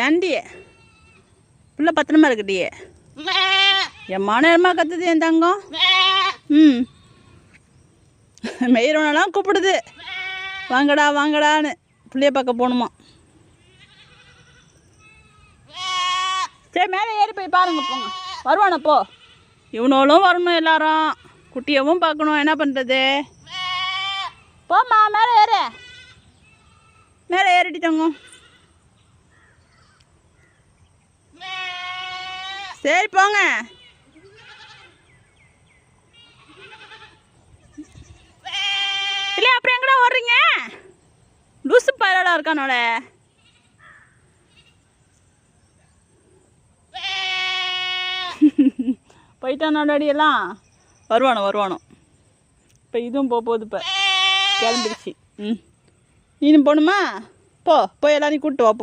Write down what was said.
ஏண்டி பிள்ளை பத்திரமா இருக்குடியே என் நேரமாக கத்துது என் தங்கம். ம் மெய்யரோனெல்லாம் கூப்பிடுது வாங்கடா வாங்கடான்னு. பிள்ளைய பார்க்க போகணுமா? சரி மேலே ஏறி போய் பாருங்க போங்க. வருவானோ போ. இவனோளும் வரணும், எல்லாரும் குட்டியவும் பார்க்கணும். என்ன பண்ணுறது? போம்மா மேலே ஏறு. மேலே ஏறிட்டு தங்கம். சரி போங்க. இல்லை அப்புறம் எங்கடா ஓடுறீங்க? லூசு பயலடா இருக்கானோட. போயிட்டானோட அடியெல்லாம். வருவானோ. இப்போ இதுவும் போகுது. இப்போ கிளம்பிடுச்சு. நீனும் போகணுமா? போய் எல்லாரையும் கூப்பிட்டு வா போ.